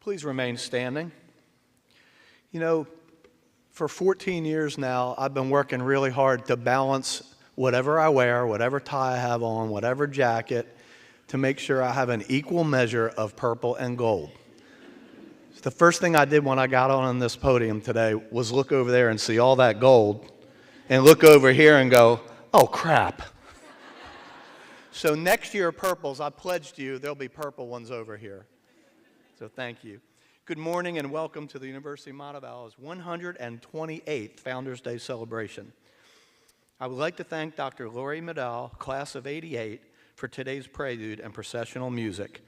Please remain standing. You know, for 14 years now, I've been working really hard to balance whatever I wear, whatever tie I have on, whatever jacket, to make sure I have an equal measure of purple and gold. So the first thing I did when I got on this podium today was look over there and see all that gold, and look over here and go, oh crap. So next year, purples, I pledged you, there'll be purple ones over here. So thank you. Good morning and welcome to the University of Montevallo's 128th Founders Day celebration. I would like to thank Dr. Lori Medall, class of '88, for today's prelude and processional music.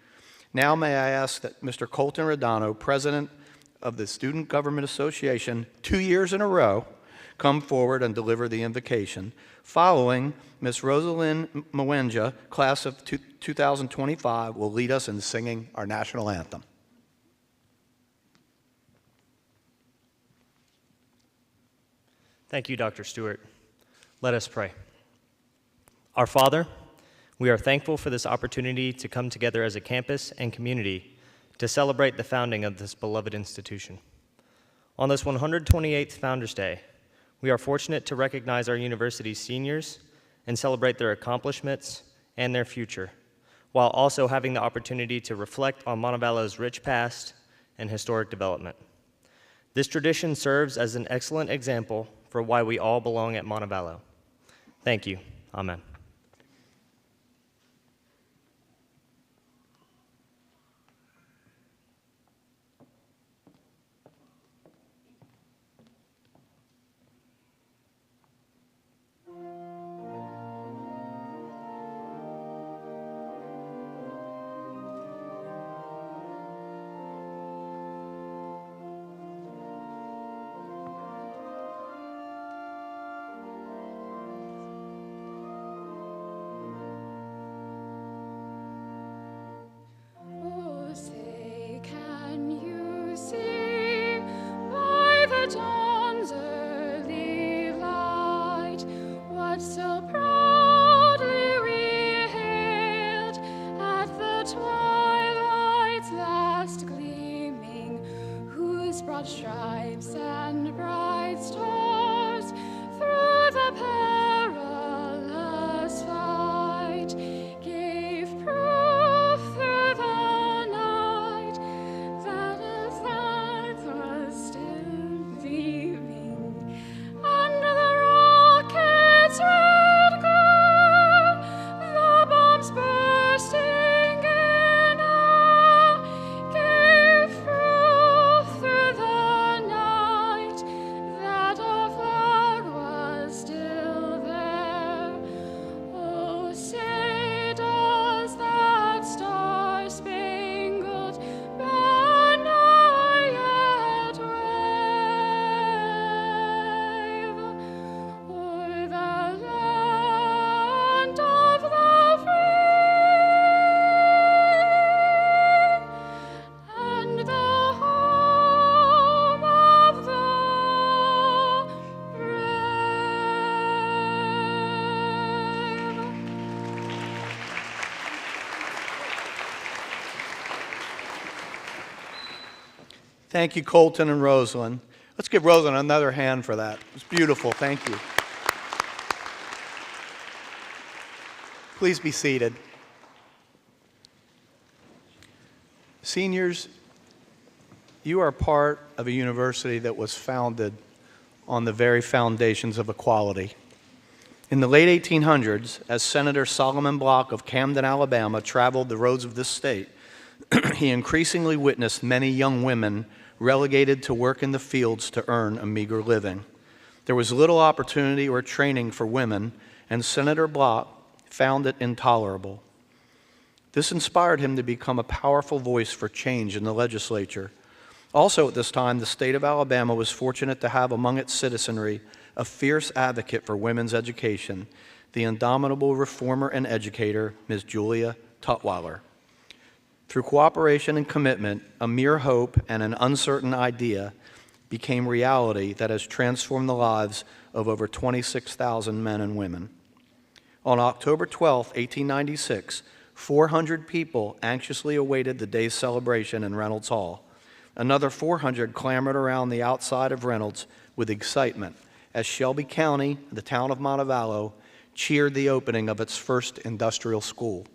Now may I ask that Mr. Colton Rodano, President of the Student Government Association, 2 years in a row, come forward and deliver the invocation. Following, Ms. Rosalind Mwenja, class of 2025, will lead us in singing our national anthem. Thank you, Dr. Stewart. Let us pray. Our Father, we are thankful for this opportunity to come together as a campus and community to celebrate the founding of this beloved institution. On this 128th Founders Day, we are fortunate to recognize our university's seniors and celebrate their accomplishments and their future, while also having the opportunity to reflect on Montevallo's rich past and historic development. This tradition serves as an excellent example for why we all belong at Montevallo. Thank you. Amen. Stripes and bright stars through the perilous fight gave proof through the night that his life was still beaming, and the rocket's red glow, the bombs bursting in air, gave proof through the night that our flag was still there. Oh, say does that star-spangled banner yet wave o'er the land of the free and the home of the brave? Thank you, Colton and Rosalind. Let's give Rosalind another hand for that. It's beautiful. Thank you. Please be seated. Seniors, you are part of a university that was founded on the very foundations of equality. In the late 1800s, as Senator Solomon Block of Camden, Alabama, traveled the roads of this state, he increasingly witnessed many young women relegated to work in the fields to earn a meager living. There was little opportunity or training for women, and Senator Block found it intolerable. This inspired him to become a powerful voice for change in the legislature. Also at this time, the state of Alabama was fortunate to have among its citizenry a fierce advocate for women's education, the indomitable reformer and educator, Ms. Julia Tutwiler. Through cooperation and commitment, a mere hope and an uncertain idea became reality that has transformed the lives of over 26,000 men and women. On October 12, 1896, 400 people anxiously awaited the day's celebration in Reynolds Hall. Another 400 clamored around the outside of Reynolds with excitement as Shelby County, the town of Montevallo, cheered the opening of its first industrial school.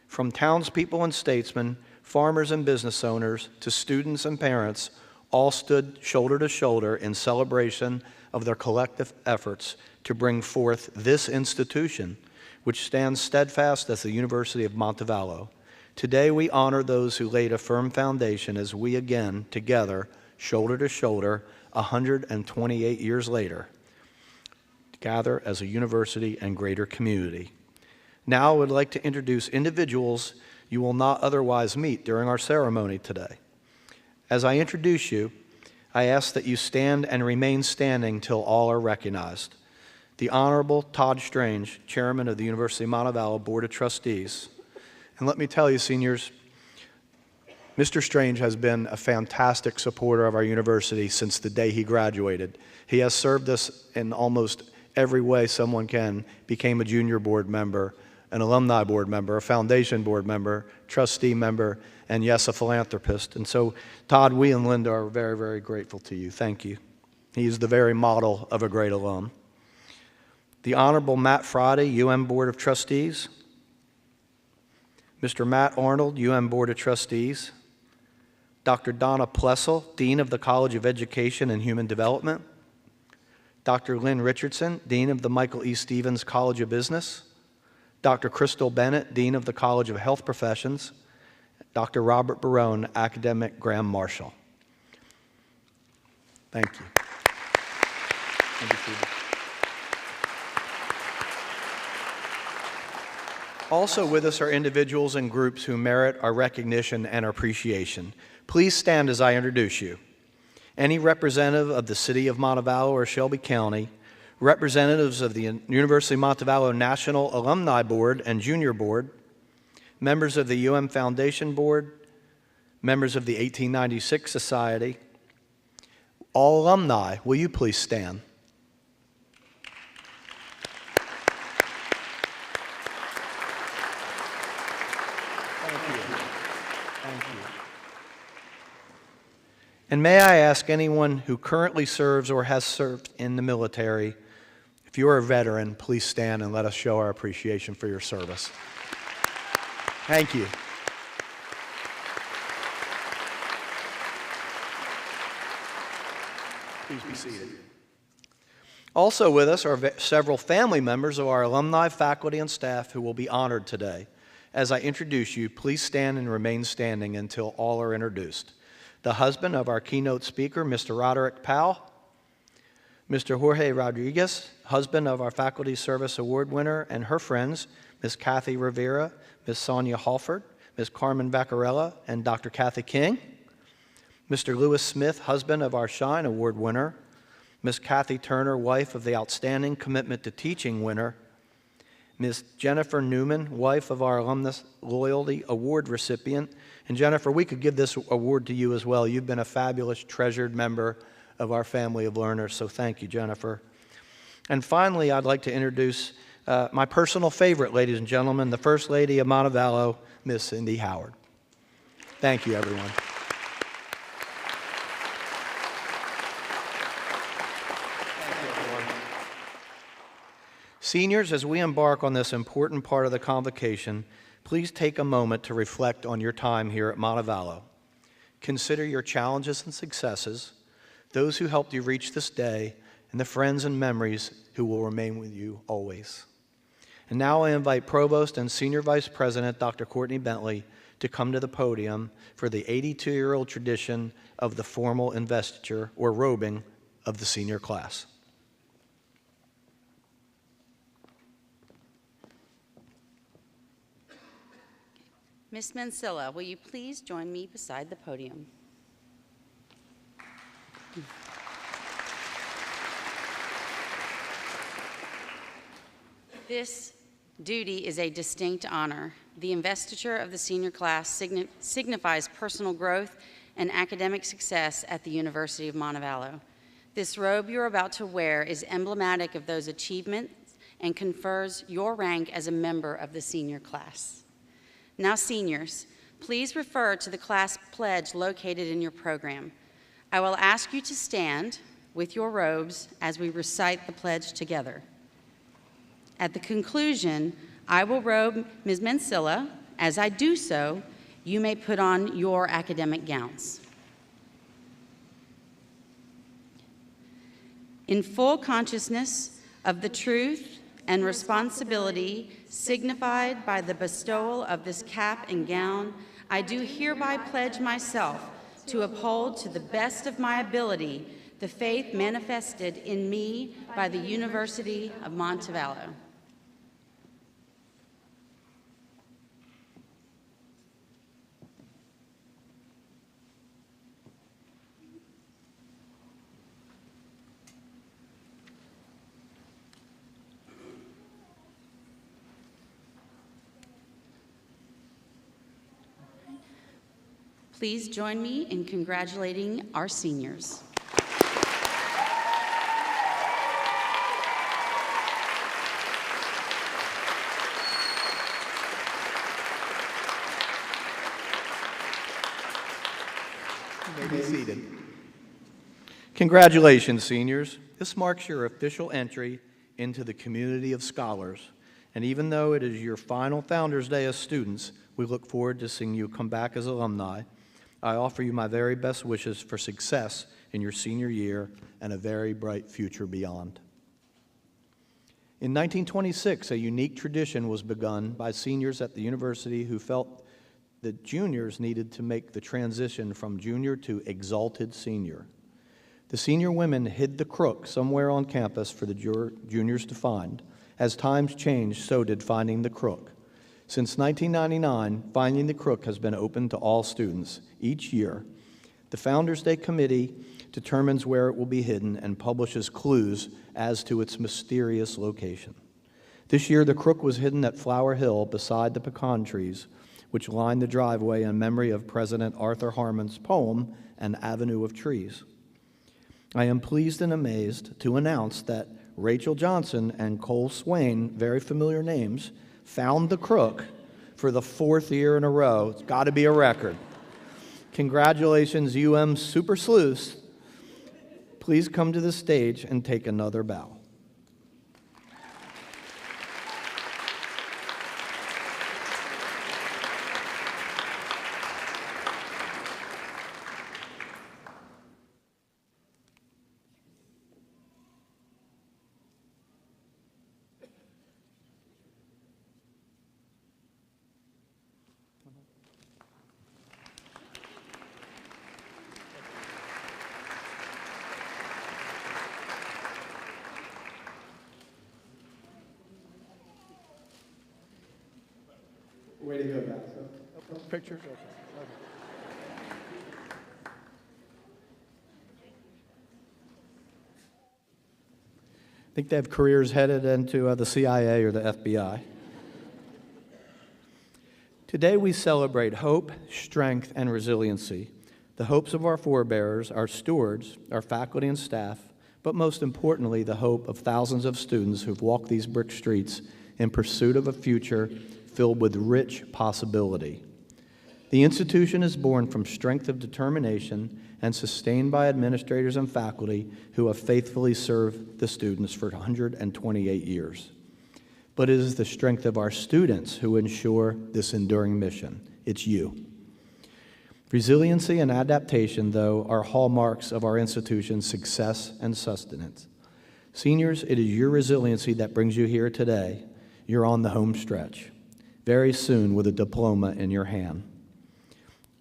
From townspeople and statesmen, farmers and business owners, to students and parents, all stood shoulder to shoulder in celebration of their collective efforts to bring forth this institution, which stands steadfast as the University of Montevallo. Today we honor those who laid a firm foundation as we again, together, shoulder to shoulder, 128 years later, gather as a university and greater community. Now I would like to introduce individuals you will not otherwise meet during our ceremony today. As I introduce you, I ask that you stand and remain standing till all are recognized. The Honorable Todd Strange, Chairman of the University of Montevallo Board of Trustees. And let me tell you, seniors, Mr. Strange has been a fantastic supporter of our university since the day he graduated. He has served us in almost every way someone can, became a junior board member, an alumni board member, a foundation board member, trustee member, and yes, a philanthropist. And so, Todd, we and Linda are very, very grateful to you. Thank you. He is the very model of a great alum. The Honorable Matt Friday, UM Board of Trustees. Mr. Matt Arnold, UM Board of Trustees. Dr. Donna Plessel, Dean of the College of Education and Human Development. Dr. Lynn Richardson, Dean of the Michael E. Stevens College of Business. Dr. Crystal Bennett, Dean of the College of Health Professions. Dr. Robert Barone, Academic Graham Marshall. Thank you. Thank you, Phoebe. Also with us are individuals and groups who merit our recognition and our appreciation. Please stand as I introduce you. Any representative of the City of Montevallo or Shelby County, representatives of the University of Montevallo National Alumni Board and Junior Board, members of the UM Foundation Board, members of the 1896 Society, all alumni, will you please stand? And may I ask anyone who currently serves or has served in the military, if you are a veteran, please stand and let us show our appreciation for your service. Thank you. Please be seated. Also with us are several family members of our alumni, faculty, and staff who will be honored today. As I introduce you, please stand and remain standing until all are introduced. The husband of our keynote speaker, Mr. Roderick Powell, Mr. Jorge Rodriguez, husband of our Faculty Service Award winner and her friends, Ms. Kathy Rivera, Ms. Sonia Halford, Ms. Carmen Vaccarella, and Dr. Kathy King. Mr. Lewis Smith, husband of our Shine Award winner, Ms. Kathy Turner, wife of the Outstanding Commitment to Teaching winner, Ms. Jennifer Newman, wife of our Alumnus Loyalty Award recipient. And Jennifer, we could give this award to you as well. You've been a fabulous, treasured member of our family of learners, so thank you, Jennifer. And finally, I'd like to introduce my personal favorite, ladies and gentlemen, the First Lady of Montevallo, Miss Cindy Howard. Thank you, everyone. Seniors, as we embark on this important part of the convocation, please take a moment to reflect on your time here at Montevallo. Consider your challenges and successes, those who helped you reach this day, and the friends and memories who will remain with you always. And now I invite Provost and Senior Vice President Dr. Courtney Bentley to come to the podium for the 82-year-old tradition of the formal investiture or robing of the senior class. Ms. Mansilla, will you please join me beside the podium? This duty is a distinct honor. The investiture of the senior class signifies personal growth and academic success at the University of Montevallo. This robe you're about to wear is emblematic of those achievements and confers your rank as a member of the senior class. Now, seniors, please refer to the class pledge located in your program. I will ask you to stand with your robes as we recite the pledge together. At the conclusion, I will robe Ms. Mansilla. As I do so, you may put on your academic gowns. In full consciousness of the truth and responsibility signified by the bestowal of this cap and gown, I do hereby pledge myself to uphold to the best of my ability the faith manifested in me by the University of Montevallo. Please join me in congratulating our seniors. You may be seated. Congratulations, seniors. This marks your official entry into the community of scholars. And even though it is your final Founders Day as students, we look forward to seeing you come back as alumni. I offer you my very best wishes for success in your senior year and a very bright future beyond. In 1926, a unique tradition was begun by seniors at the university who felt that juniors needed to make the transition from junior to exalted senior. The senior women hid the crook somewhere on campus for the juniors to find. As times changed, so did finding the crook. Since 1999, Finding the Crook has been open to all students each year. The Founders Day Committee determines where it will be hidden and publishes clues as to its mysterious location. This year, the crook was hidden at Flower Hill beside the pecan trees, which line the driveway in memory of President Arthur Harmon's poem, An Avenue of Trees. I am pleased and amazed to announce that Rachel Johnson and Cole Swain, very familiar names, found the crook for the 4th year in a row. It's got to be a record. Congratulations, UM Super Sleuths. Please come to the stage and take another bow. Way to go, guys. Pictures? Okay. I think they have careers headed into the CIA or the FBI. Today we celebrate hope, strength, and resiliency. The hopes of our forebears, our stewards, our faculty and staff, but most importantly, the hope of thousands of students who've walked these brick streets in pursuit of a future filled with rich possibility. The institution is born from strength of determination and sustained by administrators and faculty who have faithfully served the students for 128 years. But it is the strength of our students who ensure this enduring mission. It's you. Resiliency and adaptation, though, are hallmarks of our institution's success and sustenance. Seniors, it is your resiliency that brings you here today. You're on the home stretch, very soon with a diploma in your hand.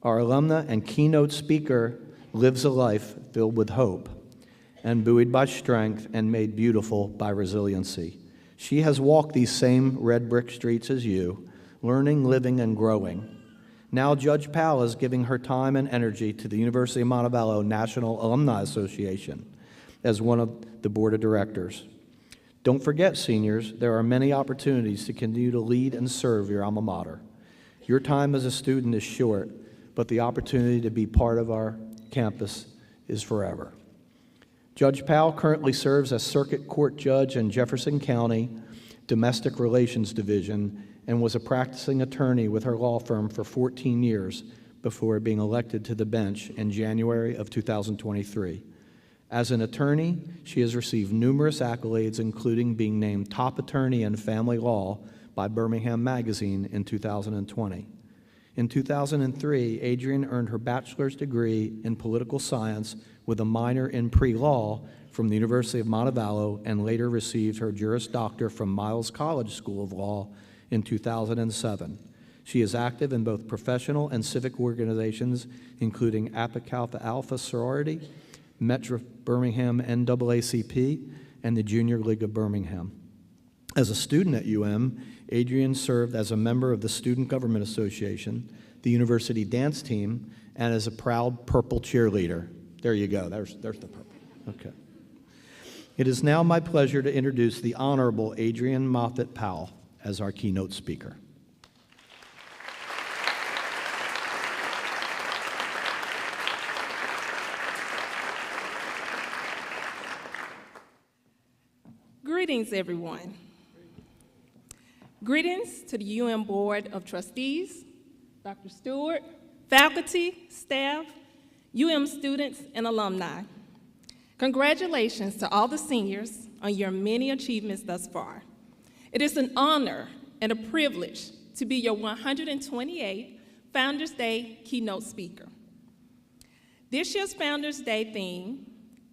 Our alumna and keynote speaker lives a life filled with hope and buoyed by strength and made beautiful by resiliency. She has walked these same red brick streets as you, learning, living, and growing. Now Judge Powell is giving her time and energy to the University of Montevallo National Alumni Association as one of the board of directors. Don't forget, seniors, there are many opportunities to continue to lead and serve your alma mater. Your time as a student is short, but the opportunity to be part of our campus is forever. Judge Powell currently serves as Circuit Court Judge in Jefferson County Domestic Relations Division and was a practicing attorney with her law firm for 14 years before being elected to the bench in January of 2023. As an attorney, she has received numerous accolades, including being named top attorney in family law by Birmingham Magazine in 2020. In 2003, Adrienne earned her bachelor's degree in political science with a minor in pre-law from the University of Montevallo, and later received her Juris Doctor from Miles College School of Law in 2007. She is active in both professional and civic organizations, including Kappa Alpha Alpha Sorority, Metro Birmingham NAACP, and the Junior League of Birmingham. As a student at UM, Adrienne served as a member of the Student Government Association, the university dance team, and as a proud purple cheerleader. There you go, there's the purple. Okay. It is now my pleasure to introduce the Honorable Adrienne Moffett Powell as our keynote speaker. Greetings, everyone. Greetings to the UM Board of Trustees, Dr. Stewart, faculty, staff, UM students, and alumni. Congratulations to all the seniors on your many achievements thus far. It is an honor and a privilege to be your 128th Founders Day keynote speaker. This year's Founders Day theme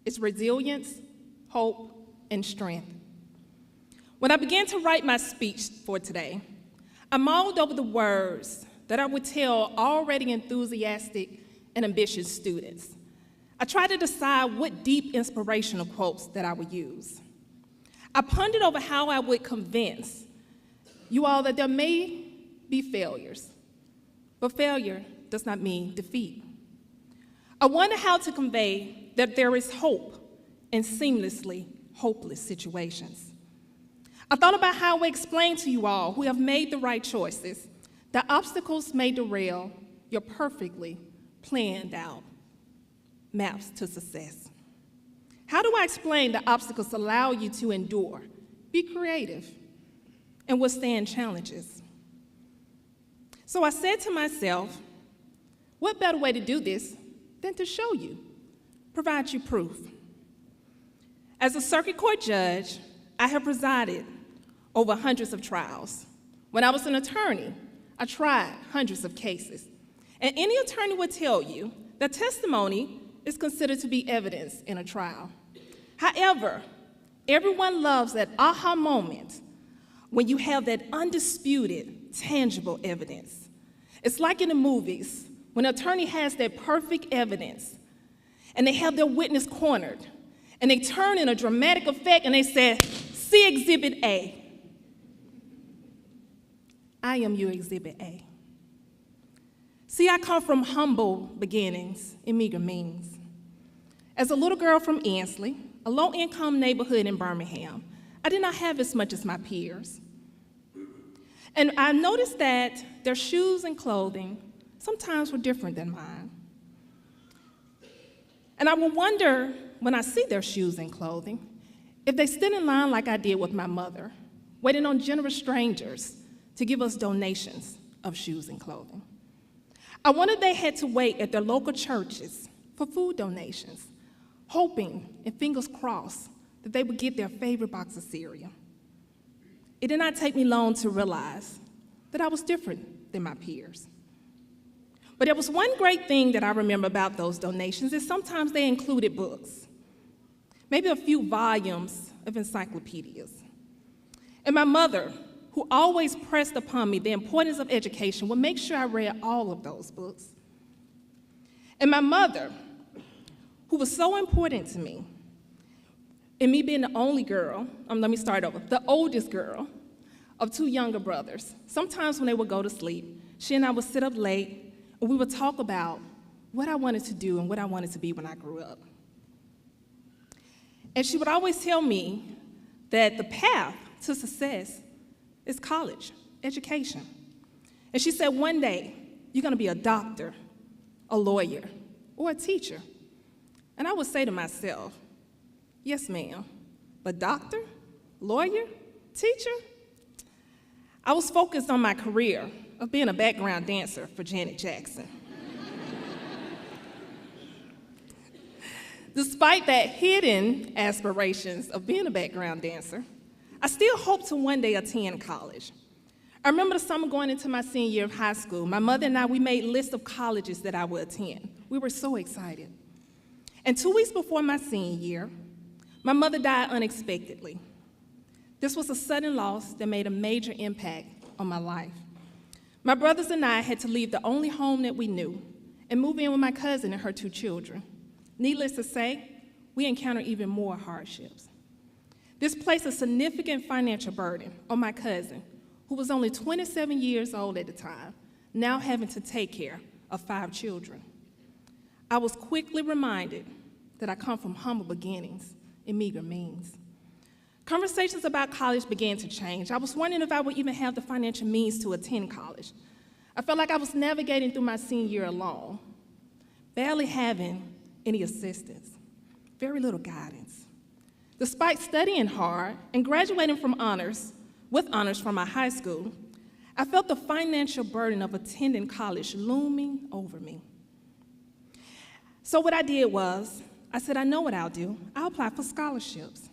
is resilience, hope, and strength. When I began to write my speech for today, I mulled over the words that I would tell already enthusiastic and ambitious students. I tried to decide what deep inspirational quotes that I would use. I pondered over how I would convince you all that there may be failures, but failure does not mean defeat. I wonder how to convey that there is hope in seamlessly hopeless situations. I thought about how I explain to you all who have made the right choices that obstacles may derail your perfectly planned out maps to success. How do I explain that obstacles allow you to endure, be creative, and withstand challenges? So I said to myself, what better way to do this than to show you, provide you proof? As a circuit court judge, I have presided over hundreds of trials. When I was an attorney, I tried hundreds of cases. And any attorney would tell you that testimony is considered to be evidence in a trial. However, everyone loves that aha moment when you have that undisputed, tangible evidence. It's like in the movies, when an attorney has that perfect evidence and they have their witness cornered and they turn in a dramatic effect and they say, "See Exhibit A." I am your Exhibit A. See, I come from humble beginnings and meager means. As a little girl from Ansley, a low-income neighborhood in Birmingham, I did not have as much as my peers. And I noticed that their shoes and clothing sometimes were different than mine. And I would wonder, when I see their shoes and clothing, if they stood in line like I did with my mother, waiting on generous strangers to give us donations of shoes and clothing. I wonder if they had to wait at their local churches for food donations, hoping and fingers crossed that they would get their favorite box of cereal. It did not take me long to realize that I was different than my peers. But there was one great thing that I remember about those donations is sometimes they included books, maybe a few volumes of encyclopedias. And my mother, who always pressed upon me the importance of education, would make sure I read all of those books. And my mother, who was so important to me, and me being the only girl, the oldest girl of two younger brothers, sometimes when they would go to sleep, she and I would sit up late and we would talk about what I wanted to do and what I wanted to be when I grew up. And she would always tell me that the path to success is college, education. And she said, one day, you're gonna be a doctor, a lawyer, or a teacher. And I would say to myself, yes, ma'am, but doctor, lawyer, teacher? I was focused on my career of being a background dancer for Janet Jackson. Despite that hidden aspirations of being a background dancer, I still hope to one day attend college. I remember the summer going into my senior year of high school. My mother and I, we made lists of colleges that I would attend. We were so excited. And 2 weeks before my senior year, my mother died unexpectedly. This was a sudden loss that made a major impact on my life. My brothers and I had to leave the only home that we knew and move in with my cousin and her 2 children. Needless to say, we encountered even more hardships. This placed a significant financial burden on my cousin, who was only 27 years old at the time, now having to take care of 5 children. I was quickly reminded that I come from humble beginnings and meager means. Conversations about college began to change. I was wondering if I would even have the financial means to attend college. I felt like I was navigating through my senior year alone, barely having any assistance, very little guidance. Despite studying hard and graduating with honors from my high school, I felt the financial burden of attending college looming over me. So what I did was, I said, I know what I'll do. I'll apply for scholarships.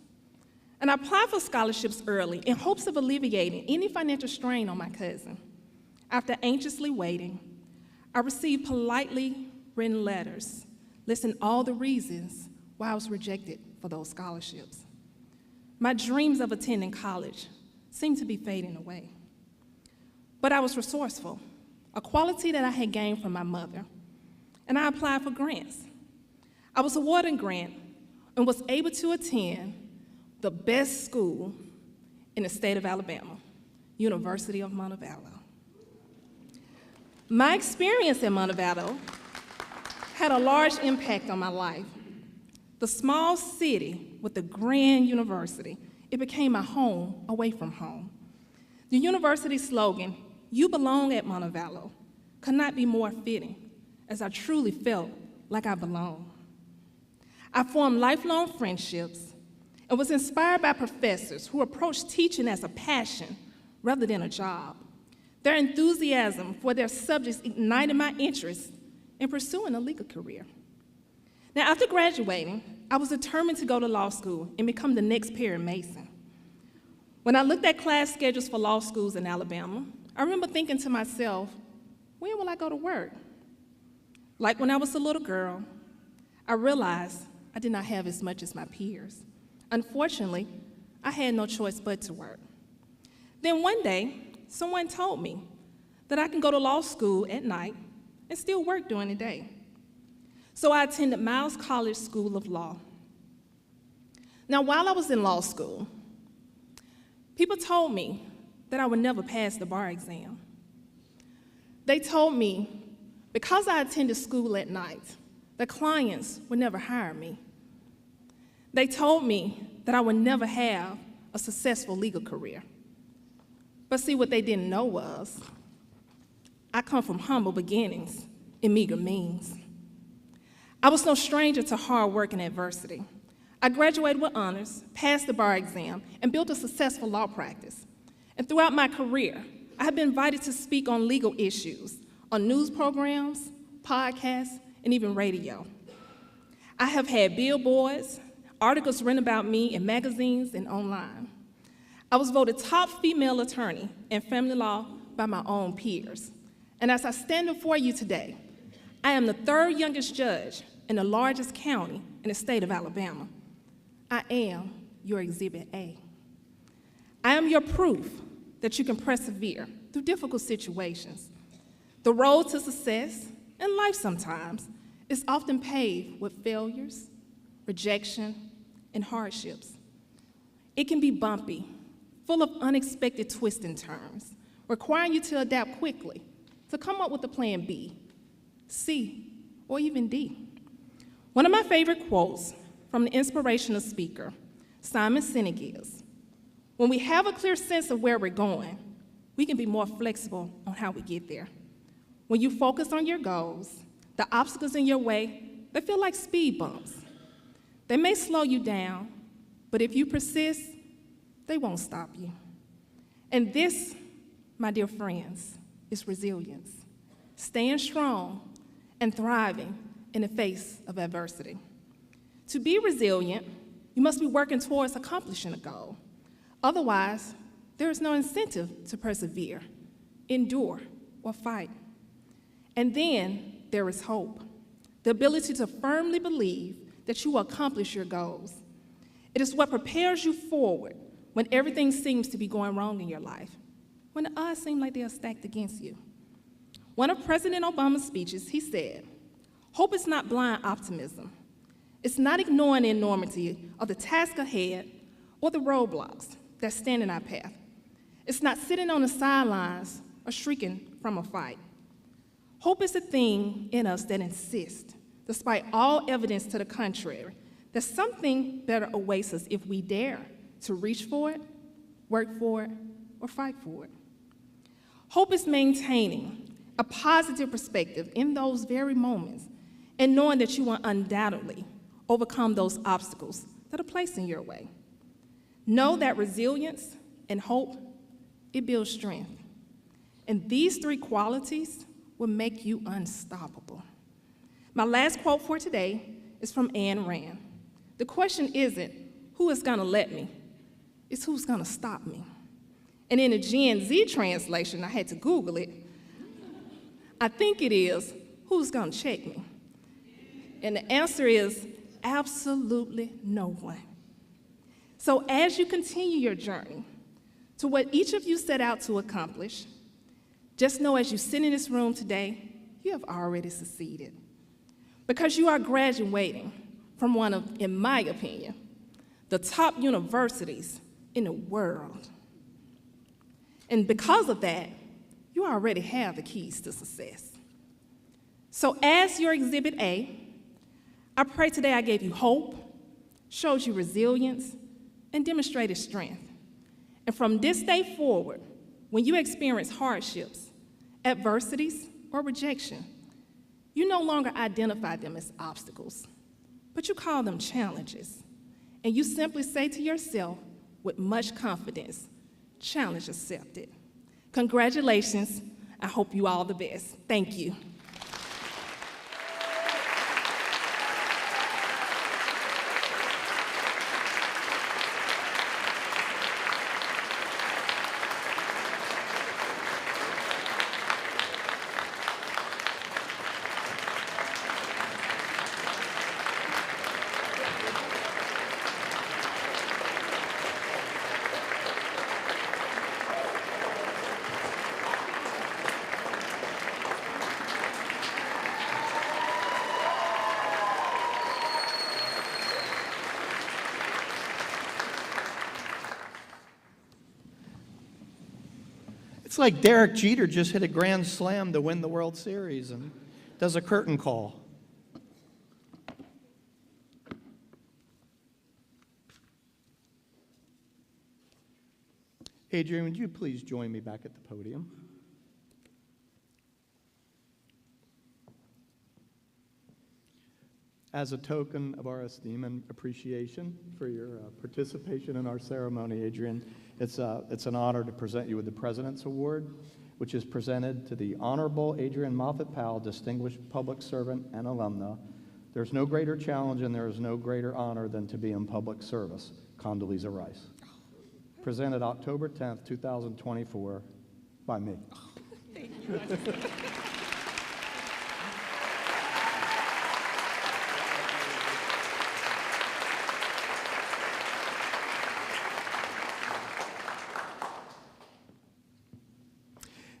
And I applied for scholarships early in hopes of alleviating any financial strain on my cousin. After anxiously waiting, I received politely written letters listing all the reasons why I was rejected for those scholarships. My dreams of attending college seemed to be fading away. But I was resourceful, a quality that I had gained from my mother, and I applied for grants. I was awarded a grant and was able to attend the best school in the state of Alabama, University of Montevallo. My experience at Montevallo had a large impact on my life. The small city with the grand university, it became my home away from home. The university slogan, "You belong at Montevallo," could not be more fitting, as I truly felt like I belonged. I formed lifelong friendships and was inspired by professors who approached teaching as a passion rather than a job. Their enthusiasm for their subjects ignited my interest in pursuing a legal career. Now, after graduating, I was determined to go to law school and become the next Perry Mason. When I looked at class schedules for law schools in Alabama, I remember thinking to myself, when will I go to work? Like when I was a little girl, I realized I did not have as much as my peers. Unfortunately, I had no choice but to work. Then one day, someone told me that I can go to law school at night and still work during the day. So I attended Miles College School of Law. Now, while I was in law school, people told me that I would never pass the bar exam. They told me because I attended school at night, the clients would never hire me. They told me that I would never have a successful legal career. But see, what they didn't know was I come from humble beginnings and meager means. I was no stranger to hard work and adversity. I graduated with honors, passed the bar exam, and built a successful law practice. And throughout my career, I have been invited to speak on legal issues, on news programs, podcasts, and even radio. I have had billboards, articles written about me in magazines and online. I was voted top female attorney in family law by my own peers. And as I stand before you today, I am the 3rd youngest judge in the largest county in the state of Alabama. I am your Exhibit A. I am your proof that you can persevere through difficult situations. The road to success in life sometimes is often paved with failures, rejection, and hardships. It can be bumpy, full of unexpected twists and turns, requiring you to adapt quickly, to come up with a plan B, C, or even D. One of my favorite quotes from the inspirational speaker, Simon Sinek, is, when we have a clear sense of where we're going, we can be more flexible on how we get there. When you focus on your goals, the obstacles in your way, they feel like speed bumps. They may slow you down, but if you persist, they won't stop you. And this my dear friends, is resilience. Staying strong and thriving in the face of adversity. To be resilient, you must be working towards accomplishing a goal. Otherwise, there is no incentive to persevere, endure, or fight. And then there is hope, the ability to firmly believe that you will accomplish your goals. It is what prepares you forward when everything seems to be going wrong in your life, when the odds seem like they are stacked against you. One of President Obama's speeches, he said, "Hope is not blind optimism. It's not ignoring the enormity of the task ahead or the roadblocks that stand in our path. It's not sitting on the sidelines or shrieking from a fight. Hope is a thing in us that insists, despite all evidence to the contrary, that something better awaits us if we dare to reach for it, work for it, or fight for it. Hope is maintaining a positive perspective in those very moments and knowing that you will undoubtedly overcome those obstacles that are placed in your way. Know that resilience and hope, it builds strength. And these three qualities will make you unstoppable." My last quote for today is from Ayn Rand. The question isn't, who is gonna let me? It's who's gonna stop me. And in the Gen Z translation, I had to Google it, I think it is, who's gonna check me? And the answer is absolutely no one. So as you continue your journey to what each of you set out to accomplish, just know as you sit in this room today, you have already succeeded. Because you are graduating from one of, in my opinion, the top universities in the world. And because of that, you already have the keys to success. So as your Exhibit A, I pray today I gave you hope, showed you resilience, and demonstrated strength. And from this day forward, when you experience hardships, adversities, or rejection, you no longer identify them as obstacles, but you call them challenges. And you simply say to yourself with much confidence, challenge accepted. Congratulations. I hope you all the best. Thank you. It's like Derek Jeter just hit a grand slam to win the World Series and does a curtain call. Adrian, would you please join me back at the podium? As a token of our esteem and appreciation for your participation in our ceremony, Adrian, it's an honor to present you with the President's Award, which is presented to the Honorable Adrian Moffett-Powell, Distinguished Public Servant and Alumna. There's no greater challenge and there is no greater honor than to be in public service. Condoleezza Rice. Presented October 10th, 2024 by me. Thank you.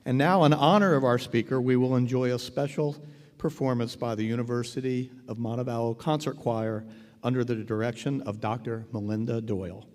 And now, in honor of our speaker, we will enjoy a special performance by the University of Montevallo Concert Choir under the direction of Dr. Melinda Doyle.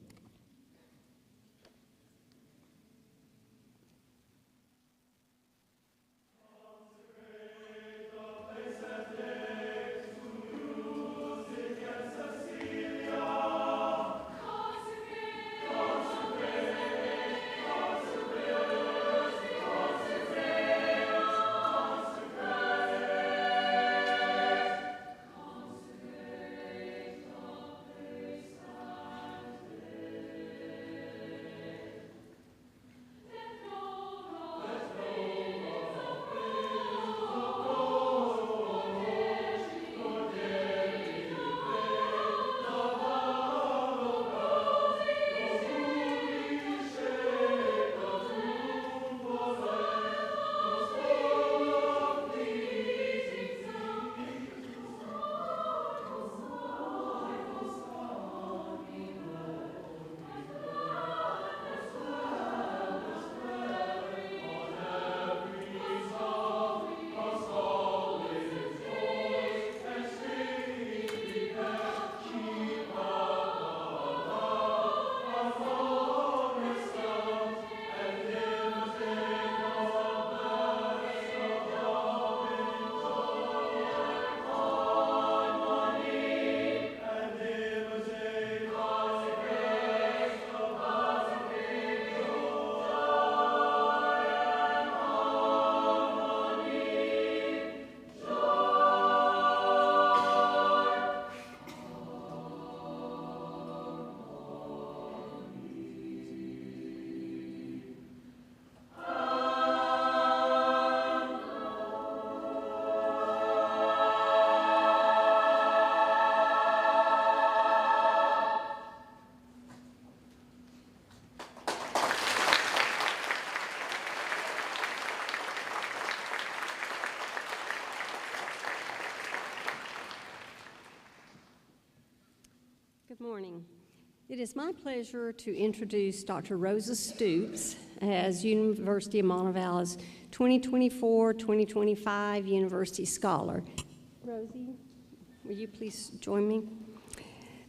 Good morning. It is my pleasure to introduce Dr. Rosa Stoops as University of Montevallo's 2024-2025 University Scholar. Rosie, will you please join me?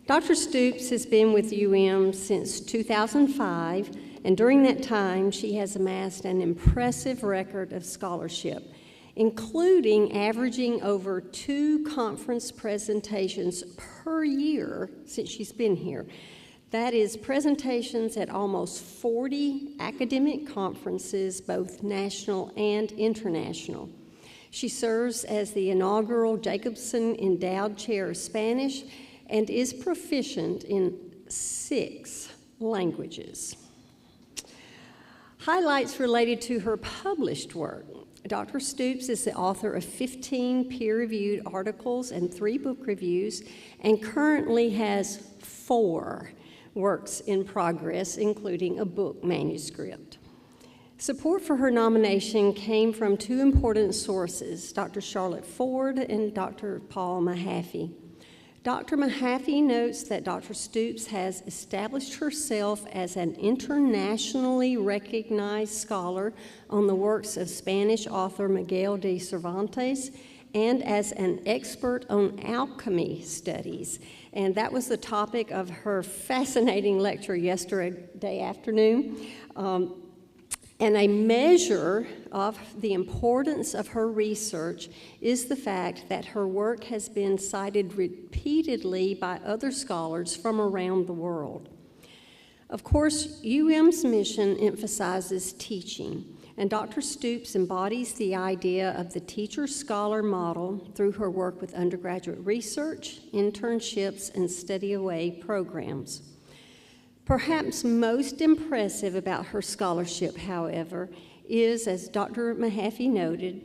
Dr. Stoops has been with UM since 2005, and during that time, she has amassed an impressive record of scholarship, including averaging over 2 conference presentations per year since she's been here. That is presentations at almost 40 academic conferences, both national and international. She serves as the inaugural Jacobson Endowed Chair of Spanish and is proficient in 6 languages. Highlights related to her published work. Dr. Stoops is the author of 15 peer-reviewed articles and 3 book reviews, and currently has 4 works in progress, including a book manuscript. Support for her nomination came from 2 important sources, Dr. Charlotte Ford and Dr. Paul Mahaffey. Dr. Mahaffey notes that Dr. Stoops has established herself as an internationally recognized scholar on the works of Spanish author Miguel de Cervantes and as an expert on alchemy studies. And that was the topic of her fascinating lecture yesterday afternoon. And a measure of the importance of her research is the fact that her work has been cited repeatedly by other scholars from around the world. Of course, UM's mission emphasizes teaching, and Dr. Stoops embodies the idea of the teacher-scholar model through her work with undergraduate research, internships, and study-away programs. Perhaps most impressive about her scholarship, however, is, as Dr. Mahaffey noted,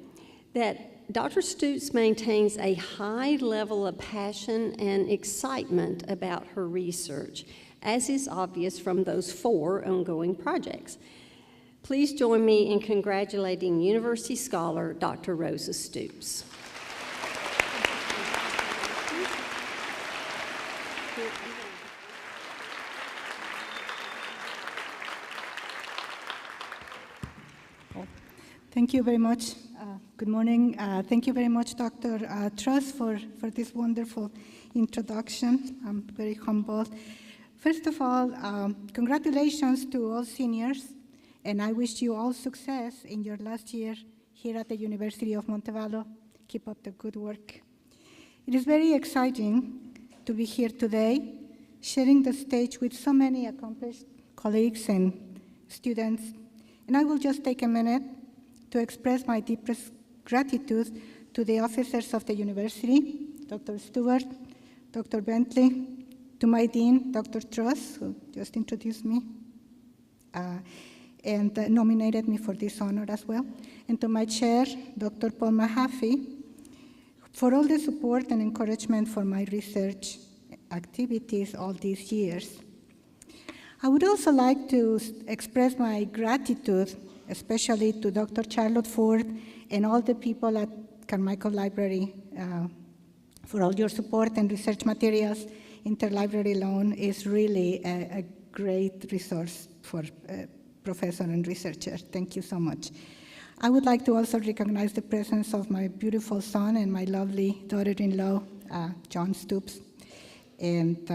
that Dr. Stoops maintains a high level of passion and excitement about her research, as is obvious from those 4 ongoing projects. Please join me in congratulating University Scholar Dr. Rosa Stoops. Thank you very much. Good morning. Thank you very much, Dr. Truss, for this wonderful introduction. I'm very humbled. First of all, congratulations to all seniors, and I wish you all success in your last year here at the University of Montevallo. Keep up the good work. It is very exciting to be here today, sharing the stage with so many accomplished colleagues and students. And I will just take a minute to express my deepest gratitude to the officers of the university, Dr. Stewart, Dr. Bentley, to my dean, Dr. Truss, who just introduced me and nominated me for this honor as well, and to my chair, Dr. Paul Mahaffey, for all the support and encouragement for my research activities all these years. I would also like to express my gratitude especially to Dr. Charlotte Ford and all the people at Carmichael Library for all your support and research materials. Interlibrary loan is really a great resource for professor and researcher. Thank you so much. I would like to also recognize the presence of my beautiful son and my lovely daughter-in-law, John Stoops. And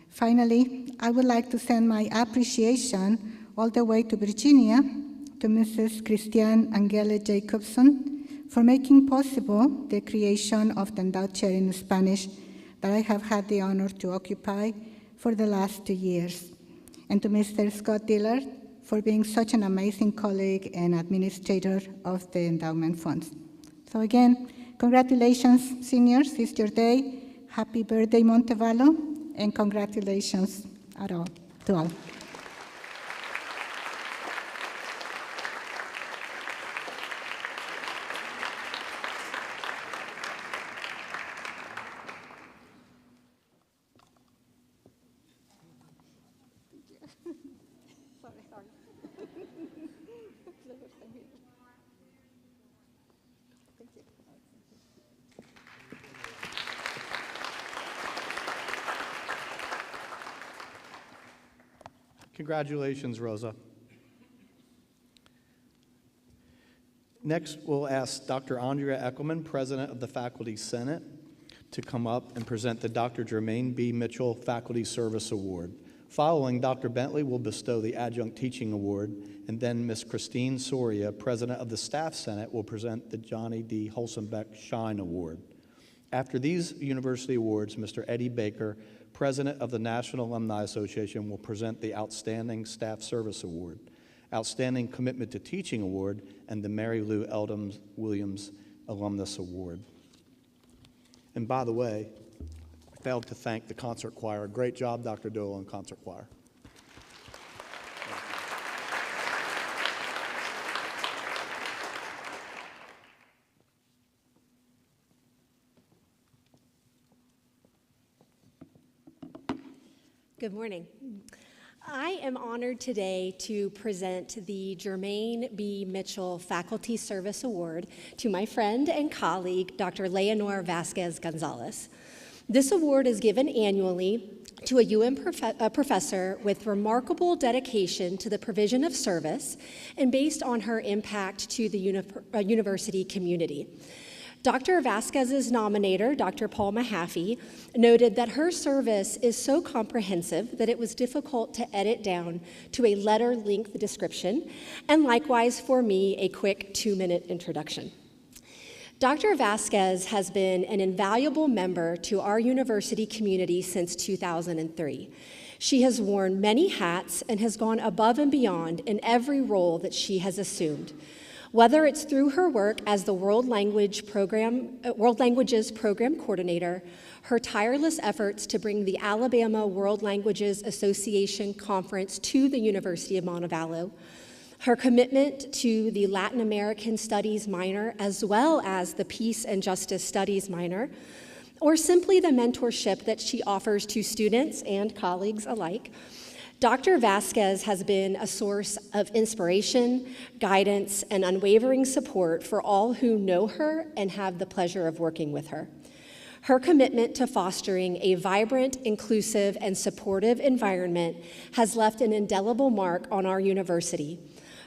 finally, I would like to send my appreciation all the way to Virginia to Mrs. Christiane Angele Jacobson for making possible the creation of the endowed chair in Spanish that I have had the honor to occupy for the last 2 years. And to Mr. Scott Dillard for being such an amazing colleague and administrator of the endowment funds. So again, congratulations, seniors, it's your day. Happy birthday, Montevallo, and congratulations to all. Congratulations, Rosa. Next, we'll ask Dr. Andrea Eckelman, President of the Faculty Senate, to come up and present the Dr. Jermaine B. Mitchell Faculty Service Award. Following, Dr. Bentley will bestow the Adjunct Teaching Award, and then Ms. Christine Soria, President of the Staff Senate, will present the Johnny D. Holsenbeck Shine Award. After these university awards, Mr. Eddie Baker, President of the National Alumni Association, will present the Outstanding Staff Service Award, Outstanding Commitment to Teaching Award, and the Mary Lou Eldon Williams Alumnus Award. And by the way, I failed to thank the concert choir. Great job, Dr. Doyle, and concert choir. Good morning. I am honored today to present the Jermaine B. Mitchell Faculty Service Award to my friend and colleague, Dr. Leonor Vasquez Gonzalez. This award is given annually to a professor with remarkable dedication to the provision of service and based on her impact to the university community. Dr. Vasquez's nominator, Dr. Paul Mahaffey, noted that her service is so comprehensive that it was difficult to edit down to a letter-length description, and likewise for me, a quick 2-minute introduction. Dr. Vasquez has been an invaluable member to our university community since 2003. She has worn many hats and has gone above and beyond in every role that she has assumed. Whether it's through her work as the World Languages Program Coordinator, her tireless efforts to bring the Alabama World Languages Association Conference to the University of Montevallo, her commitment to the Latin American Studies minor as well as the Peace and Justice Studies minor, or simply the mentorship that she offers to students and colleagues alike, Dr. Vasquez has been a source of inspiration, guidance, and unwavering support for all who know her and have the pleasure of working with her. Her commitment to fostering a vibrant, inclusive, and supportive environment has left an indelible mark on our university.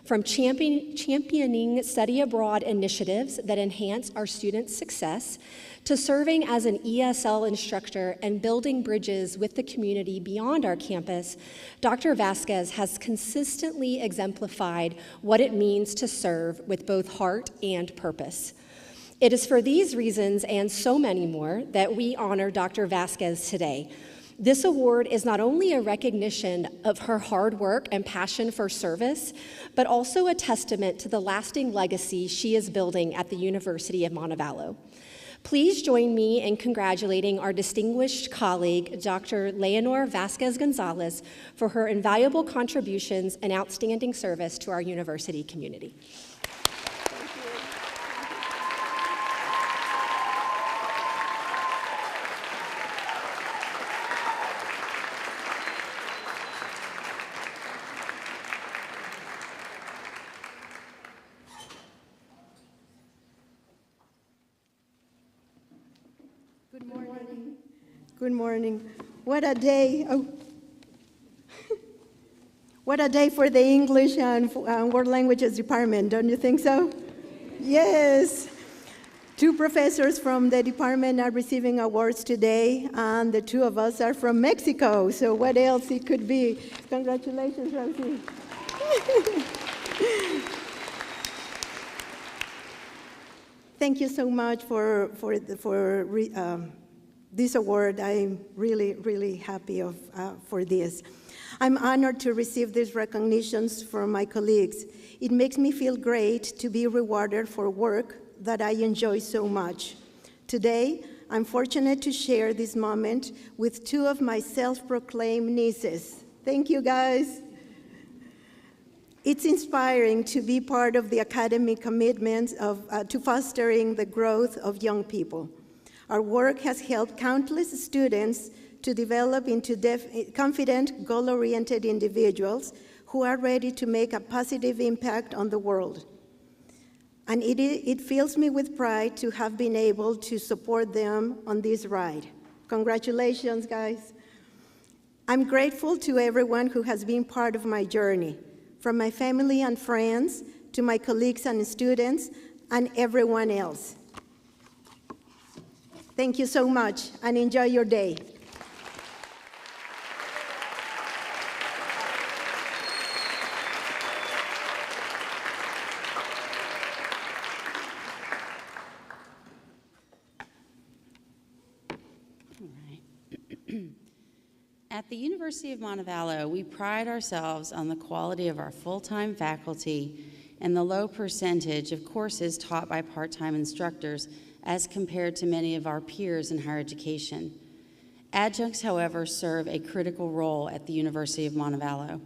From championing study abroad initiatives that enhance our students' success, to serving as an ESL instructor and building bridges with the community beyond our campus, Dr. Vasquez has consistently exemplified what it means to serve with both heart and purpose. It is for these reasons and so many more that we honor Dr. Vasquez today. This award is not only a recognition of her hard work and passion for service, but also a testament to the lasting legacy she is building at the University of Montevallo. Please join me in congratulating our distinguished colleague, Dr. Leonor Vasquez Gonzalez, for her invaluable contributions and outstanding service to our university community. Good morning. What a day. Oh. What a day for the English and World Languages Department, don't you think so? Yes. 2 professors from the department are receiving awards today, and the 2 of us are from Mexico, so what else it could be? Congratulations, Rosie. Thank you so much for this award. I'm really, really happy for this. I'm honored to receive these recognitions from my colleagues. It makes me feel great to be rewarded for work that I enjoy so much. Today, I'm fortunate to share this moment with 2 of my self-proclaimed nieces. Thank you, guys. It's inspiring to be part of the academic commitment to fostering the growth of young people. Our work has helped countless students to develop into confident, goal-oriented individuals who are ready to make a positive impact on the world. And it fills me with pride to have been able to support them on this ride. Congratulations, guys. I'm grateful to everyone who has been part of my journey, from my family and friends to my colleagues and students and everyone else. Thank you so much, and enjoy your day. At the University of Montevallo, we pride ourselves on the quality of our full-time faculty and the low percentage of courses taught by part-time instructors as compared to many of our peers in higher education. Adjuncts, however, serve a critical role at the University of Montevallo.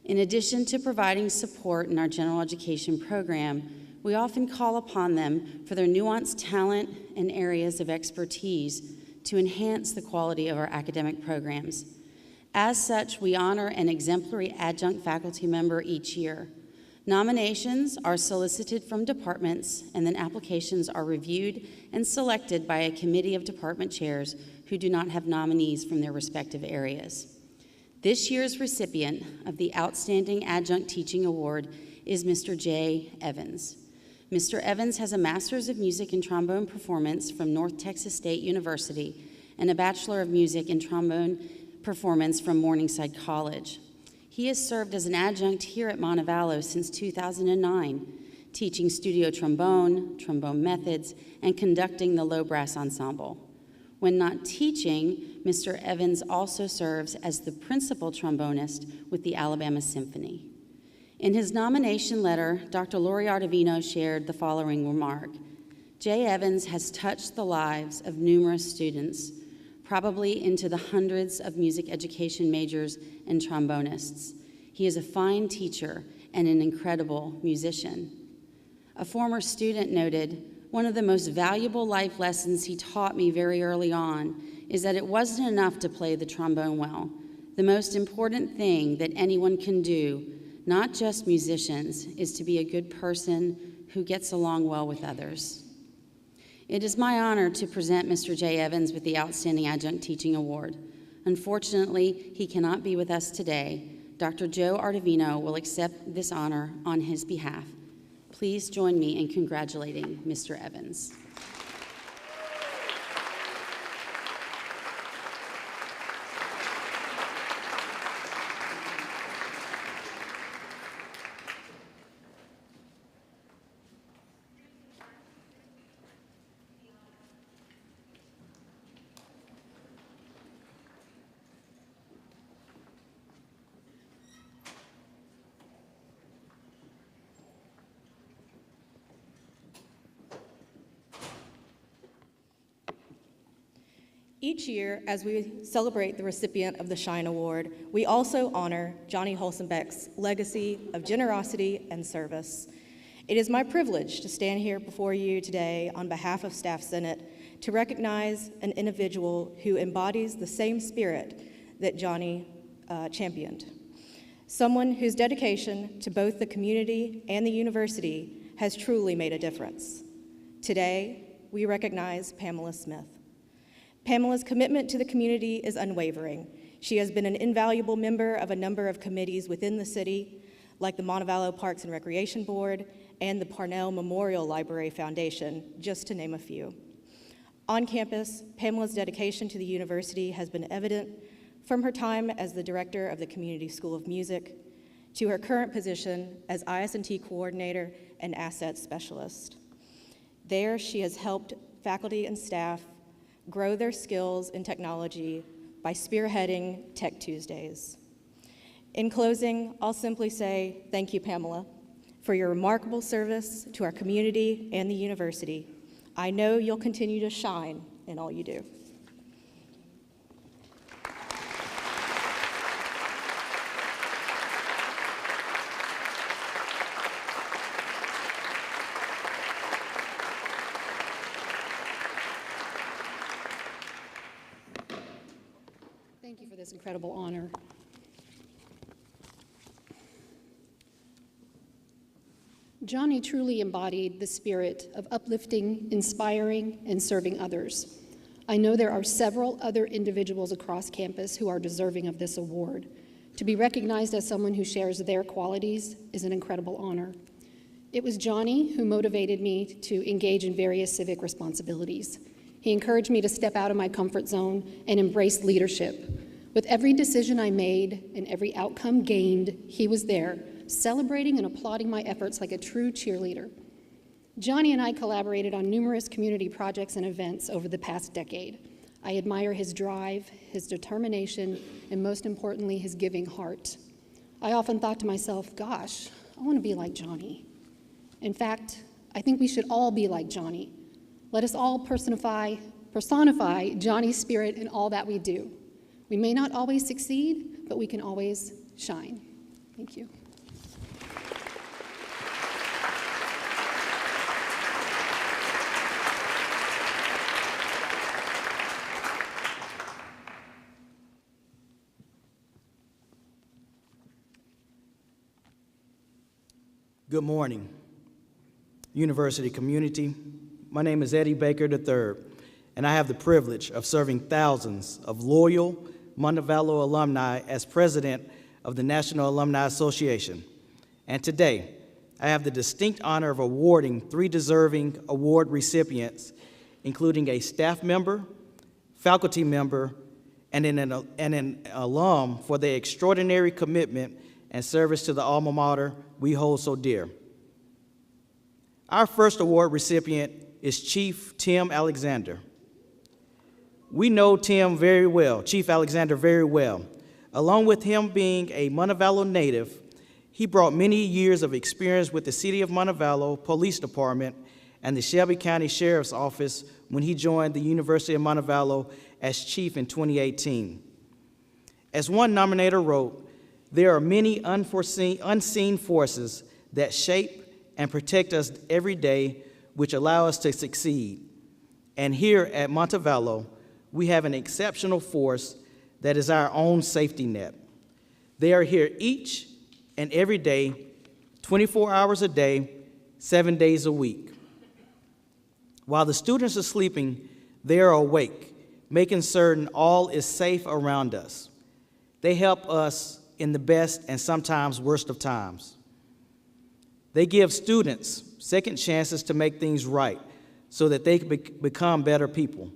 In addition to providing support in our general education program, we often call upon them for their nuanced talent and areas of expertise to enhance the quality of our academic programs. As such, we honor an exemplary adjunct faculty member each year. Nominations are solicited from departments, and then applications are reviewed and selected by a committee of department chairs who do not have nominees from their respective areas. This year's recipient of the Outstanding Adjunct Teaching Award is Mr. Jay Evans. Mr. Evans has a Master's of Music in Trombone Performance from North Texas State University and a Bachelor of Music in Trombone Performance from Morningside College. He has served as an adjunct here at Montevallo since 2009, teaching studio trombone, trombone methods, and conducting the low brass ensemble. When not teaching, Mr. Evans also serves as the principal trombonist with the Alabama Symphony. In his nomination letter, Dr. Lori Ardavino shared the following remark: Jay Evans has touched the lives of numerous students, probably into the hundreds of music education majors and trombonists. He is a fine teacher and an incredible musician. A former student noted, "One of the most valuable life lessons he taught me very early on is that it wasn't enough to play the trombone well. The most important thing that anyone can do, not just musicians, is to be a good person who gets along well with others." It is my honor to present Mr. Jay Evans with the Outstanding Adjunct Teaching Award. Unfortunately, he cannot be with us today. Dr. Joe Ardavino will accept this honor on his behalf. Please join me in congratulating Mr. Evans. Each year, as we celebrate the recipient of the Shine Award, we also honor Johnny Holsenbeck's legacy of generosity and service. It is my privilege to stand here before you today on behalf of Staff Senate to recognize an individual who embodies the same spirit that Johnny championed. Someone whose dedication to both the community and the university has truly made a difference. Today, we recognize Pamela Smith. Pamela's commitment to the community is unwavering. She has been an invaluable member of a number of committees within the city, like the Montevallo Parks and Recreation Board and the Parnell Memorial Library Foundation, just to name a few. On campus, Pamela's dedication to the university has been evident from her time as the director of the Community School of Music to her current position as IS&T coordinator and assets specialist. There, she has helped faculty and staff grow their skills in technology by spearheading Tech Tuesdays. In closing, I'll simply say thank you, Pamela, for your remarkable service to our community and the university. I know you'll continue to shine in all you do. Thank you for this incredible honor. Johnny truly embodied the spirit of uplifting, inspiring, and serving others. I know there are several other individuals across campus who are deserving of this award. To be recognized as someone who shares their qualities is an incredible honor. It was Johnny who motivated me to engage in various civic responsibilities. He encouraged me to step out of my comfort zone and embrace leadership. With every decision I made and every outcome gained, he was there, celebrating and applauding my efforts like a true cheerleader. Johnny and I collaborated on numerous community projects and events over the past decade. I admire his drive, his determination, and most importantly, his giving heart. I often thought to myself, gosh, I want to be like Johnny. In fact, I think we should all be like Johnny. Let us all personify Johnny's spirit in all that we do. We may not always succeed, but we can always shine. Thank you. Good morning, university community. My name is Eddie Baker III, and I have the privilege of serving thousands of loyal Montevallo alumni as president of the National Alumni Association. And today, I have the distinct honor of awarding 3 deserving award recipients, including a staff member, faculty member, and an alum for their extraordinary commitment and service to the alma mater we hold so dear. Our first award recipient is Chief Tim Alexander. We know Tim very well, Chief Alexander very well. Along with him being a Montevallo native, he brought many years of experience with the City of Montevallo Police Department and the Shelby County Sheriff's Office when he joined the University of Montevallo as chief in 2018. As one nominator wrote, there are many unseen forces that shape and protect us every day, which allow us to succeed. And here at Montevallo, we have an exceptional force that is our own safety net. They are here each and every day, 24 hours a day, 7 days a week. While the students are sleeping, they are awake, making certain all is safe around us. They help us in the best and sometimes worst of times. They give students second chances to make things right so that they can become better people.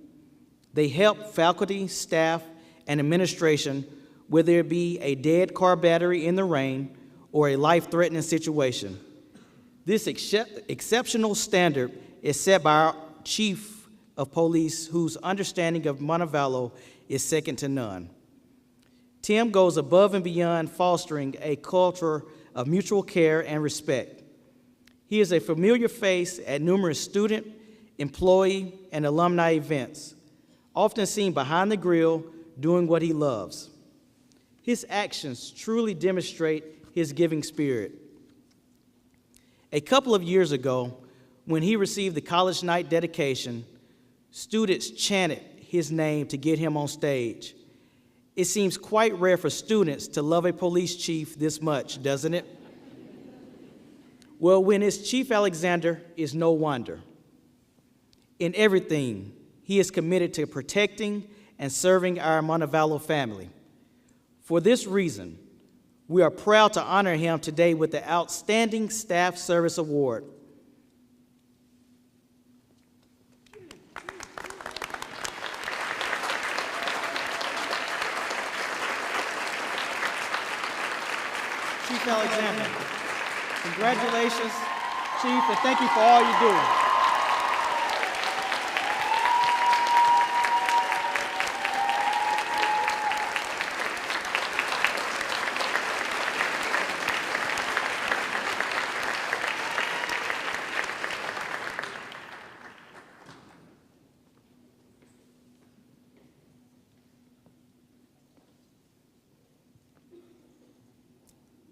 They help faculty, staff, and administration, whether it be a dead car battery in the rain or a life-threatening situation. This exceptional standard is set by our chief of police, whose understanding of Montevallo is second to none. Tim goes above and beyond fostering a culture of mutual care and respect. He is a familiar face at numerous student, employee, and alumni events, often seen behind the grill doing what he loves. His actions truly demonstrate his giving spirit. A couple of years ago, when he received the college night dedication, students chanted his name to get him on stage. It seems quite rare for students to love a police chief this much, doesn't it? Well, when it's Chief Alexander, it's no wonder. In everything, he is committed to protecting and serving our Montevallo family. For this reason, we are proud to honor him today with the Outstanding Staff Service Award. Chief Alexander, congratulations, Chief, and thank you for all you do.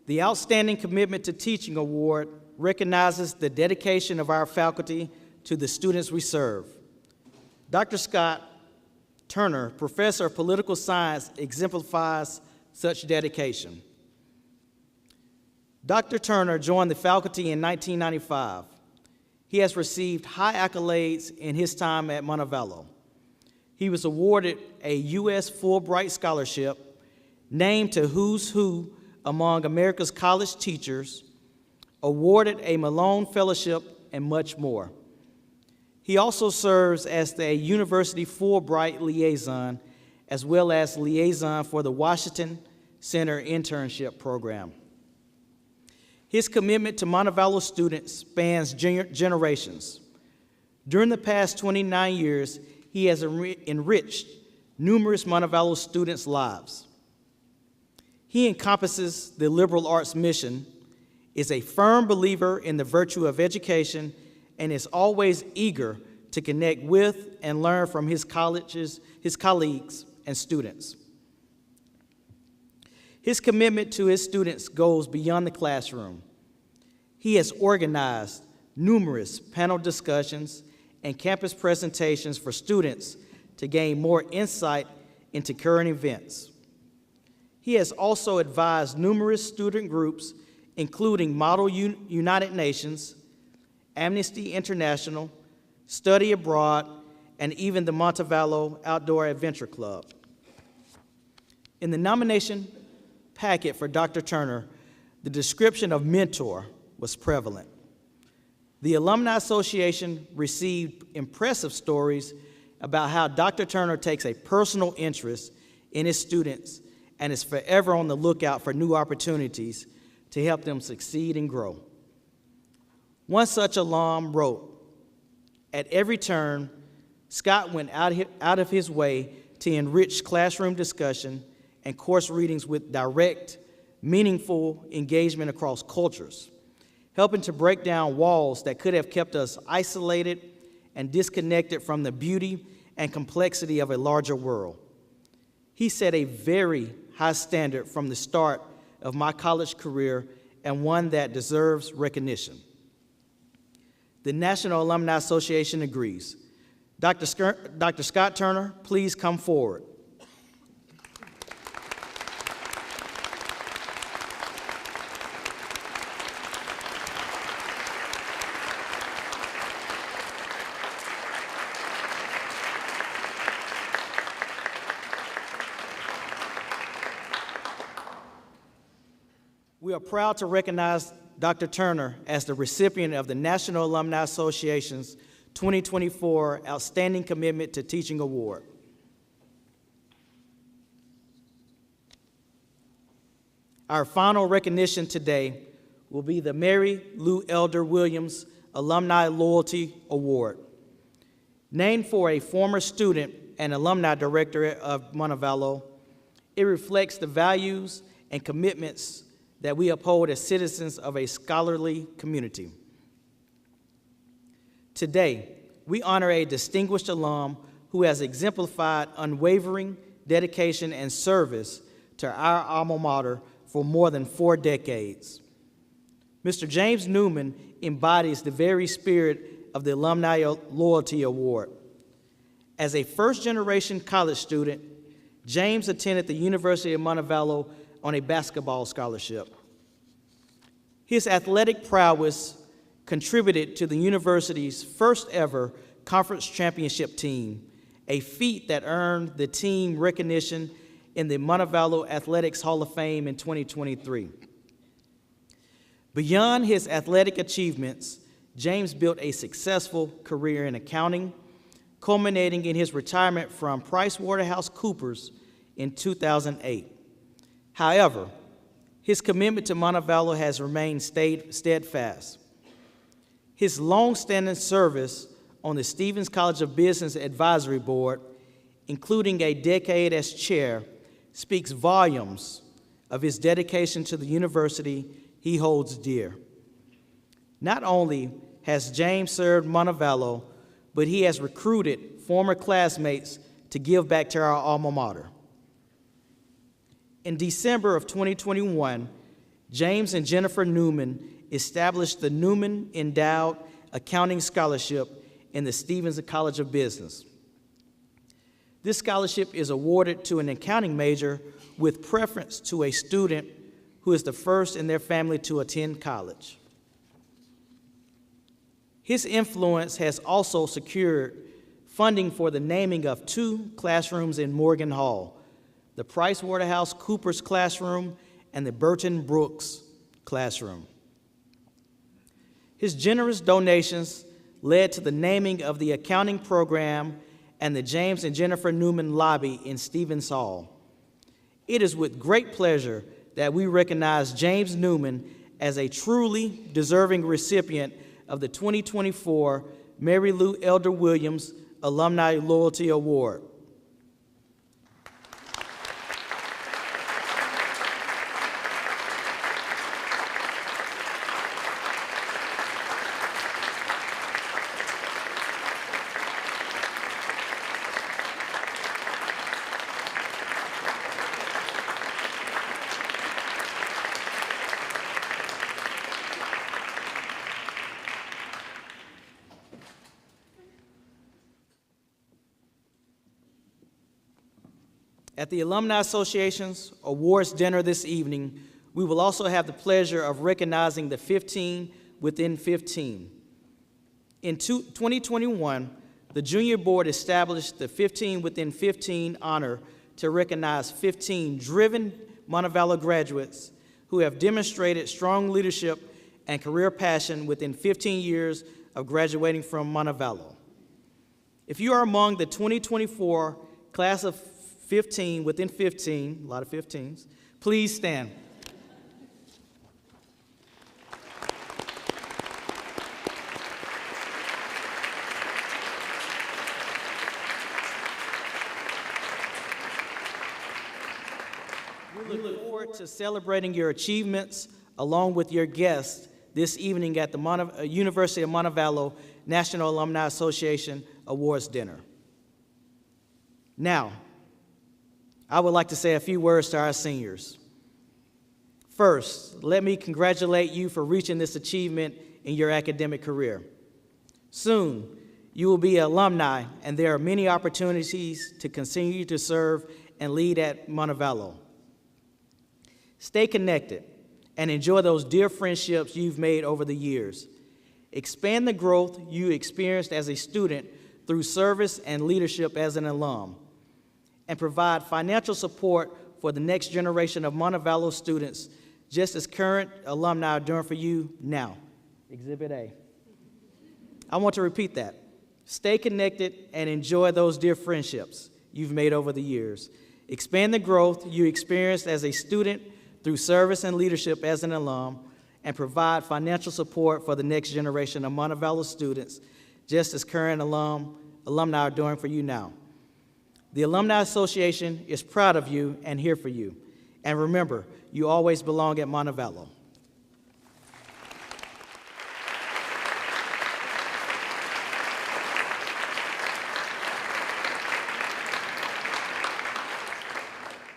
The Outstanding Commitment to Teaching Award recognizes the dedication of our faculty to the students we serve. Dr. Scott Turner, professor of political science, exemplifies such dedication. Dr. Turner joined the faculty in 1995. He has received high accolades in his time at Montevallo. He was awarded a U.S. Fulbright Scholarship, named to Who's Who among America's college teachers, awarded a Malone Fellowship, and much more. He also serves as the University Fulbright Liaison, as well as liaison for the Washington Center Internship Program. His commitment to Montevallo students spans generations. During the past 29 years, he has enriched numerous Montevallo students' lives. He encompasses the liberal arts mission, is a firm believer in the virtue of education, and is always eager to connect with and learn from his colleagues, and students. His commitment to his students goes beyond the classroom. He has organized numerous panel discussions and campus presentations for students to gain more insight into current events. He has also advised numerous student groups, including Model United Nations, Amnesty International, Study Abroad, and even the Montevallo Outdoor Adventure Club. In the nomination packet for Dr. Turner, the description of mentor was prevalent. The Alumni Association received impressive stories about how Dr. Turner takes a personal interest in his students and is forever on the lookout for new opportunities to help them succeed and grow. One such alum wrote, "At every turn, Scott went out of his way to enrich classroom discussion and course readings with direct, meaningful engagement across cultures, helping to break down walls that could have kept us isolated and disconnected from the beauty and complexity of a larger world. He set a very high standard from the start of my college career, and one that deserves recognition." The National Alumni Association agrees. Dr. Scott Turner, please come forward. We are proud to recognize Dr. Turner as the recipient of the National Alumni Association's 2024 Outstanding Commitment to Teaching Award. Our final recognition today will be the Mary Lou Elder Williams Alumni Loyalty Award. Named for a former student and alumni director of Montevallo, it reflects the values and commitments that we uphold as citizens of a scholarly community. Today, we honor a distinguished alum who has exemplified unwavering dedication and service to our alma mater for more than 4 decades. Mr. James Newman embodies the very spirit of the Alumni Loyalty Award. As a first-generation college student, James attended the University of Montevallo on a basketball scholarship. His athletic prowess contributed to the university's first ever conference championship team, a feat that earned the team recognition in the Montevallo Athletics Hall of Fame in 2023. Beyond his athletic achievements, James built a successful career in accounting, culminating in his retirement from PricewaterhouseCoopers in 2008. However, his commitment to Montevallo has remained steadfast. His long-standing service on the Stevens College of Business Advisory Board, including a decade as chair, speaks volumes of his dedication to the university he holds dear. Not only has James served Montevallo, but he has recruited former classmates to give back to our alma mater. In December of 2021, James and Jennifer Newman established the Newman Endowed Accounting Scholarship in the Stevens College of Business. This scholarship is awarded to an accounting major with preference to a student who is the first in their family to attend college. His influence has also secured funding for the naming of 2 classrooms in Morgan Hall, the Price Waterhouse Cooper's classroom and the Burton Brooks classroom. His generous donations led to the naming of the accounting program and the James and Jennifer Newman Lobby in Stevens Hall. It is with great pleasure that we recognize James Newman as a truly deserving recipient of the 2024 Mary Lou Elder Williams Alumni Loyalty Award. At the Alumni Association's awards dinner this evening, we will also have the pleasure of recognizing the 15 within 15. In 2021, the Junior Board established the 15 within 15 honor to recognize 15 driven Montevallo graduates who have demonstrated strong leadership and career passion within 15 years of graduating from Montevallo. If you are among the 2024 class of 15 within 15, a lot of 15s, please stand. We look forward to celebrating your achievements along with your guests this evening at the University of Montevallo National Alumni Association Awards Dinner. Now, I would like to say a few words to our seniors. First, let me congratulate you for reaching this achievement in your academic career. Soon, you will be alumni, and there are many opportunities to continue to serve and lead at Montevallo. Stay connected and enjoy those dear friendships you've made over the years. Expand the growth you experienced as a student through service and leadership as an alum, and provide financial support for the next generation of Montevallo students, just as current alumni are doing for you now. Exhibit A. I want to repeat that. Stay connected and enjoy those dear friendships you've made over the years. Expand the growth you experienced as a student through service and leadership as an alum, and provide financial support for the next generation of Montevallo students, just as current alumni are doing for you now. The Alumni Association is proud of you and here for you. And remember, you always belong at Montevallo.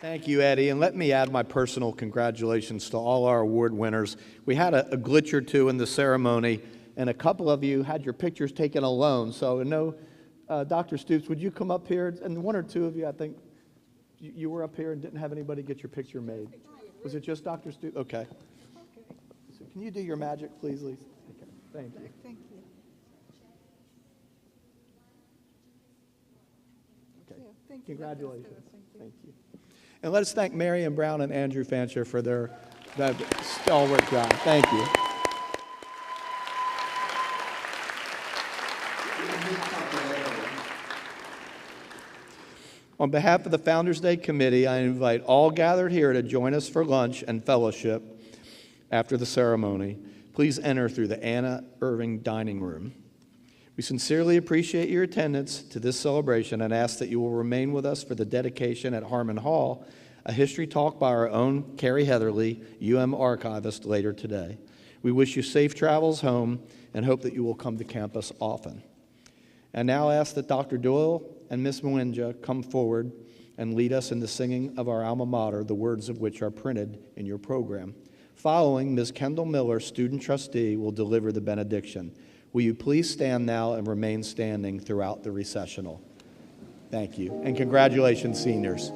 Thank you, Eddie, and let me add my personal congratulations to all our award winners. We had a glitch or two in the ceremony, and a couple of you had your pictures taken alone, so no. Dr. Stoops, would you come up here? And one or two of you, I think, you were up here and didn't have anybody get your picture made. Was it just Dr. Stoops? Okay. So can you do your magic, please, Lisa? Okay. Thank you. Thank you. Okay. Thank you. Congratulations. Thank you. And let us thank Marion Brown and Andrew Fancher for their stalwart job. Thank you. On behalf of the Founders Day Committee, I invite all gathered here to join us for lunch and fellowship after the ceremony. Please enter through the Anna Irving Dining Room. We sincerely appreciate your attendance to this celebration and ask that you will remain with us for the dedication at Harmon Hall, a history talk by our own Carrie Heatherly, UM archivist, later today. We wish you safe travels home and hope that you will come to campus often. And now ask that Dr. Doyle and Ms. Mwinja come forward and lead us in the singing of our alma mater, the words of which are printed in your program. Following, Ms. Kendall Miller, student trustee, will deliver the benediction. Will you please stand now and remain standing throughout the recessional? Thank you, and congratulations, seniors.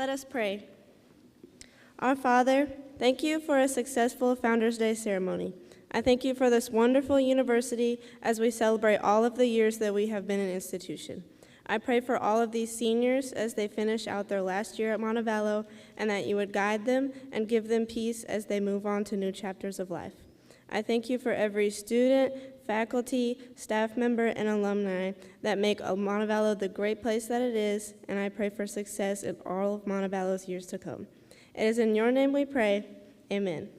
Let us pray. Our Father, thank you for a successful Founders Day ceremony. I thank you for this wonderful university as we celebrate all of the years that we have been an institution. I pray for all of these seniors as they finish out their last year at Montevallo, and that you would guide them and give them peace as they move on to new chapters of life. I thank you for every student, faculty, staff member, and alumni that make Montevallo the great place that it is, and I pray for success in all of Montevallo's years to come. It is in your name we pray. Amen.